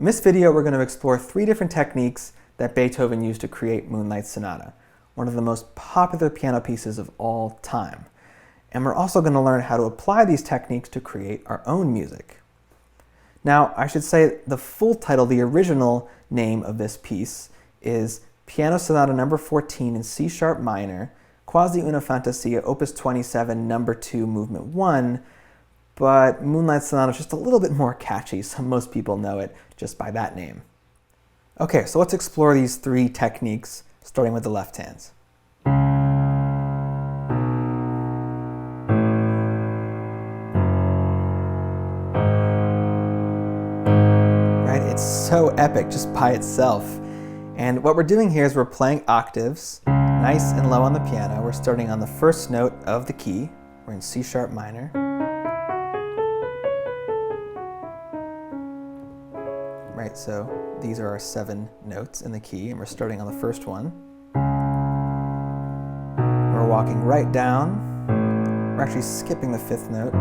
In this video, we're going to explore 3 different techniques that Beethoven used to create Moonlight Sonata, one of the most popular piano pieces of all time. And we're also going to learn how to apply these techniques to create our own music. Now, I should say the full title, the original name of this piece, is Piano Sonata No. 14 in C# minor, Quasi una Fantasia, Opus 27, No. 2, Movement 1, but Moonlight Sonata is just a little bit more catchy, so most people know it just by that name. Okay, so let's explore these 3 techniques, starting with the left hands. Right, it's so epic just by itself. And what we're doing here is we're playing octaves, nice and low on the piano. We're starting on the first note of the key. We're in C# minor. Right, so these are our 7 notes in the key, and we're starting on the first one. We're walking right down. We're actually skipping the 5th note,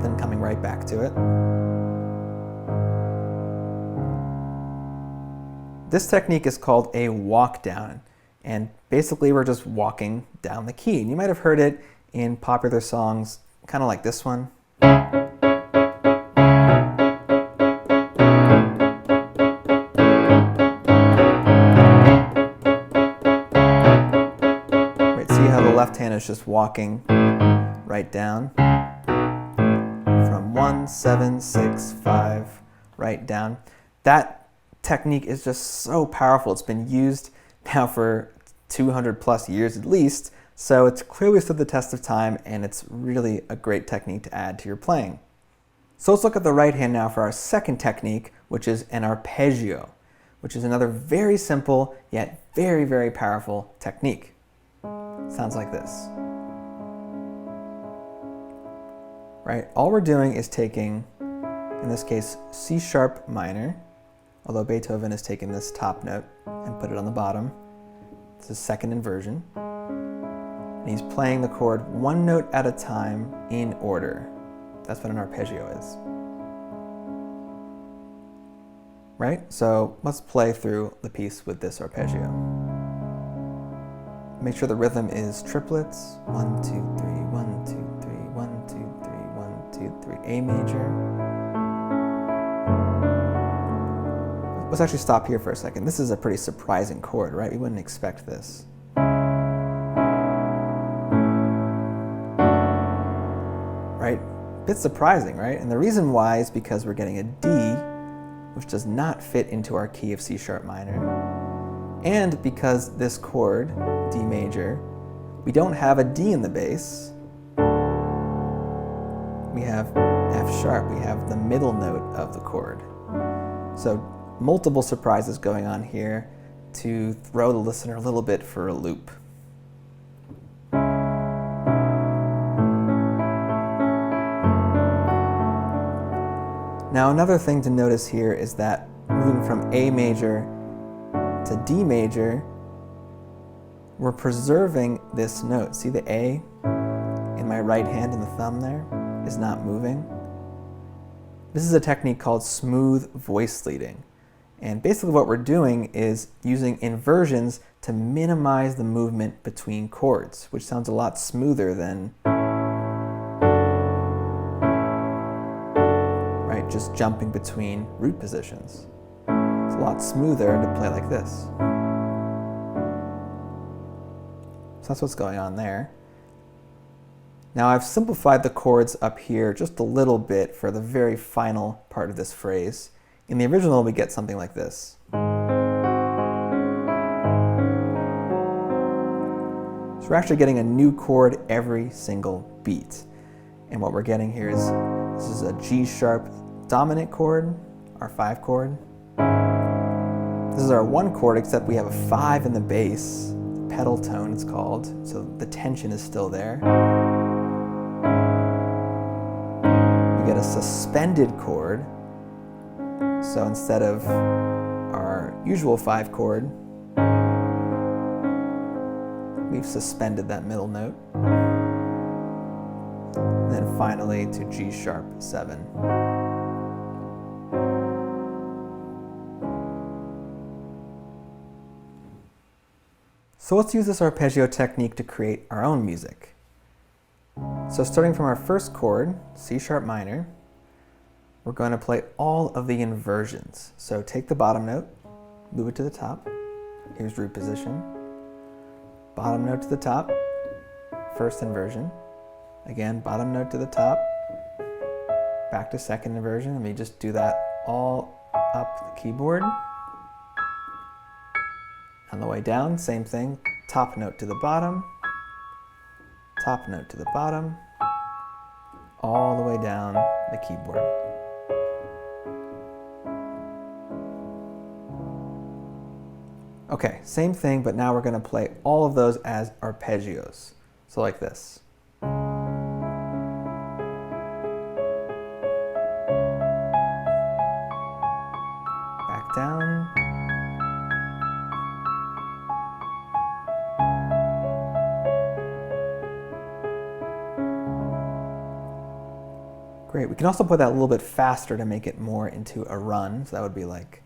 then coming right back to it. This technique is called a walk down, and basically we're just walking down the key. And you might have heard it in popular songs, kind of like this one. Left hand is just walking right down from 1, 7, 6, 5, right down. That technique is just so powerful. It's been used now for 200 plus years at least, so it's clearly stood the test of time, and it's really a great technique to add to your playing. So let's look at the right hand now for our second technique, which is an arpeggio, which is another very simple yet very, very powerful technique. Sounds like this. Right, all we're doing is taking, in this case, C# minor, although Beethoven has taken this top note and put it on the bottom. It's his second inversion. And he's playing the chord 1 note at a time in order. That's what an arpeggio is. Right, so let's play through the piece with this arpeggio. Make sure the rhythm is triplets. 1, 2, 3, 1, 2, 3, 1, 2, 3, 1, 2, 3, A major. Let's actually stop here for a second. This is a pretty surprising chord, right? We wouldn't expect this. Right? Bit surprising, right? And the reason why is because we're getting a D, which does not fit into our key of C# minor. And because this chord, D major, we don't have a D in the bass. We have F#, we have the middle note of the chord. So multiple surprises going on here to throw the listener a little bit for a loop. Now another thing to notice here is that moving from A major to D major, we're preserving this note. See the A in my right hand and the thumb there is not moving? This is a technique called smooth voice leading. And basically what we're doing is using inversions to minimize the movement between chords, which sounds a lot smoother than right, just jumping between root positions. It's a lot smoother to play like this. So that's what's going on there. Now I've simplified the chords up here just a little bit for the very final part of this phrase. In the original we get something like this. So we're actually getting a new chord every single beat. And what we're getting here is, this is a G# dominant chord, our 5 chord. This is our 1 chord, except we have a 5 in the bass, pedal tone it's called, so the tension is still there. We get a suspended chord, so instead of our usual 5 chord, we've suspended that middle note. And then finally to G#7. So let's use this arpeggio technique to create our own music. So starting from our first chord, C sharp minor, we're going to play all of the inversions. So take the bottom note, move it to the top. Here's root position. Bottom note to the top, first inversion. Again, bottom note to the top, back to second inversion. Let me just do that all up the keyboard. On the way down, same thing. Top note to the bottom, top note to the bottom, all the way down the keyboard. Okay, same thing, but now we're going to play all of those as arpeggios. So like this. Back down. Great, we can also put that a little bit faster to make it more into a run. So that would be like,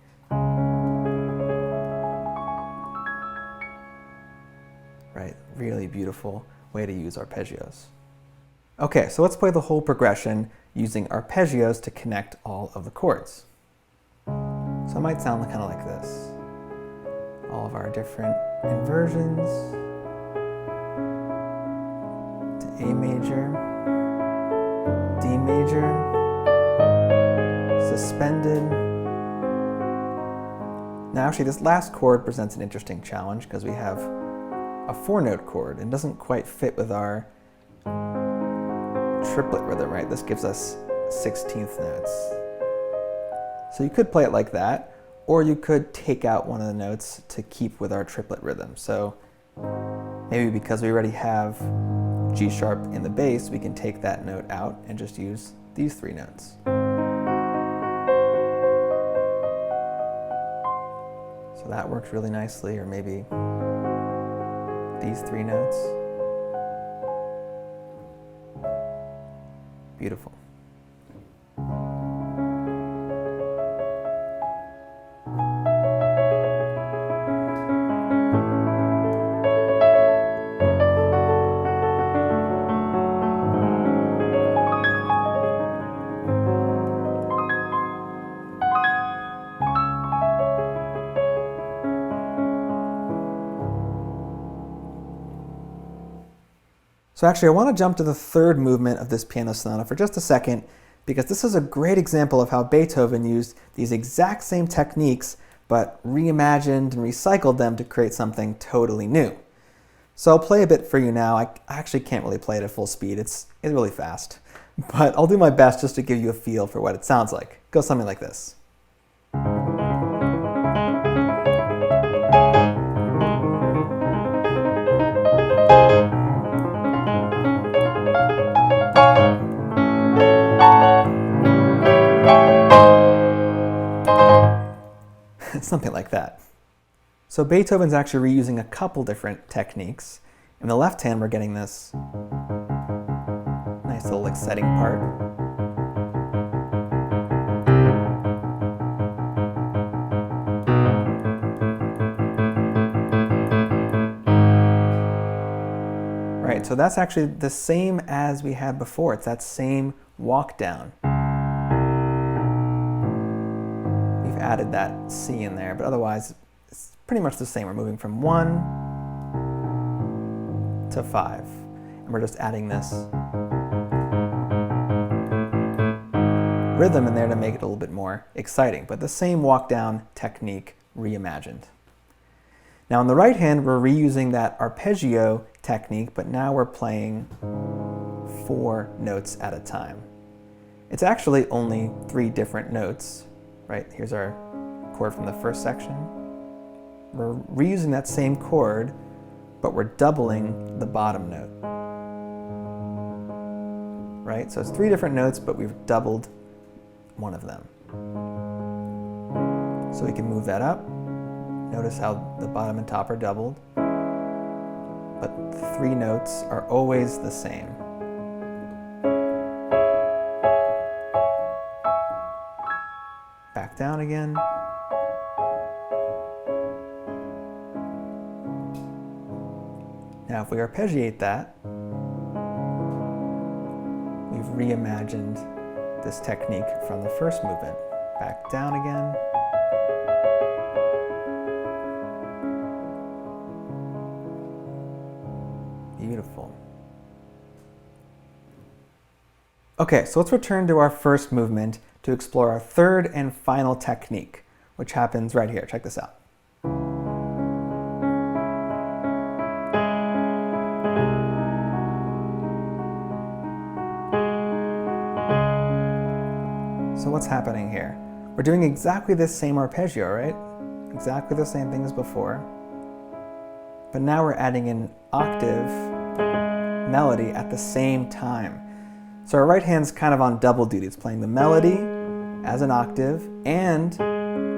right, really beautiful way to use arpeggios. Okay, so let's play the whole progression using arpeggios to connect all of the chords. So it might sound kind of like this. All of our different inversions to A major, D major, suspended. Now actually this last chord presents an interesting challenge because we have a 4-note chord and doesn't quite fit with our triplet rhythm, right? This gives us 16th notes. So you could play it like that, or you could take out one of the notes to keep with our triplet rhythm. So maybe because we already have G sharp in the bass, we can take that note out and just use these 3 notes. So that works really nicely, or maybe these 3 notes. Beautiful. So actually I want to jump to the third movement of this piano sonata for just a second, because this is a great example of how Beethoven used these exact same techniques but reimagined and recycled them to create something totally new. So I'll play a bit for you now. I actually can't really play it at full speed, it's really fast. But I'll do my best just to give you a feel for what it sounds like. It goes something like this. Something like that. So Beethoven's actually reusing a couple different techniques. In the left hand, we're getting this nice little setting part. Right, so that's actually the same as we had before. It's that same walk down. Added that C in there, but otherwise it's pretty much the same. We're moving from 1 to 5, and we're just adding this rhythm in there to make it a little bit more exciting, but the same walk down technique reimagined. Now on the right hand, we're reusing that arpeggio technique, but now we're playing 4 notes at a time. It's actually only 3 different notes. Right, here's our chord from the first section. We're reusing that same chord, but we're doubling the bottom note. Right, so it's 3 different notes, but we've doubled one of them. So we can move that up. Notice how the bottom and top are doubled, but the 3 notes are always the same. Back down again. Now if we arpeggiate that, we've reimagined this technique from the first movement. Back down again. Beautiful. Okay, so let's return to our first movement to explore our third and final technique, which happens right here. Check this out. So what's happening here? We're doing exactly this same arpeggio, right? Exactly the same thing as before. But now we're adding an octave melody at the same time. So our right hand's kind of on double duty. It's playing the melody as an octave and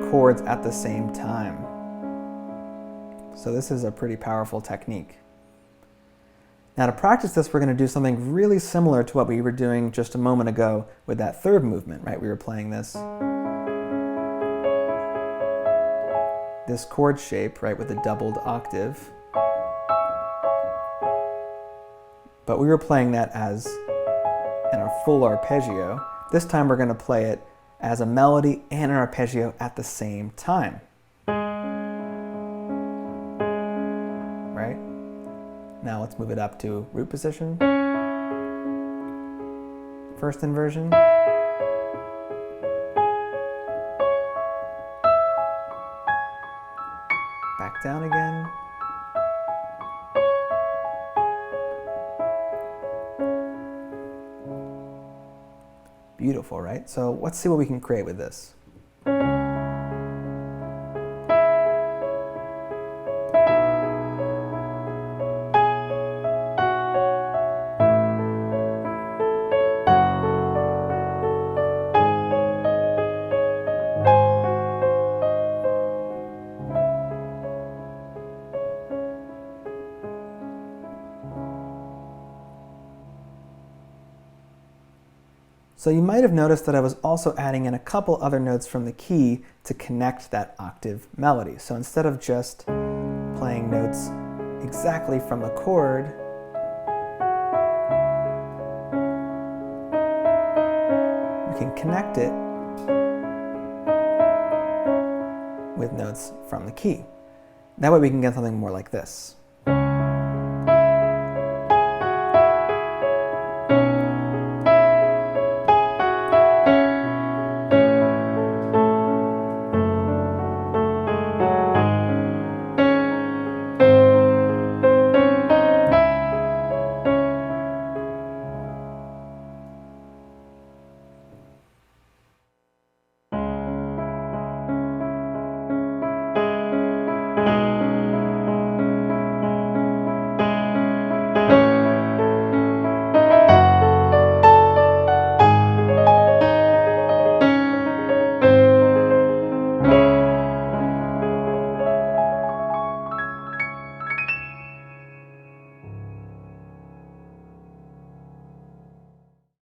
chords at the same time. So this is a pretty powerful technique. Now to practice this, we're going to do something really similar to what we were doing just a moment ago with that third movement, right? We were playing this chord shape, right, with a doubled octave. But we were playing that as in our full arpeggio. This time we're going to play it as a melody and an arpeggio at the same time. Right? Now let's move it up to root position. First inversion. Back down again. Beautiful, right? So let's see what we can create with this. So you might have noticed that I was also adding in a couple other notes from the key to connect that octave melody. So instead of just playing notes exactly from the chord, we can connect it with notes from the key. That way we can get something more like this.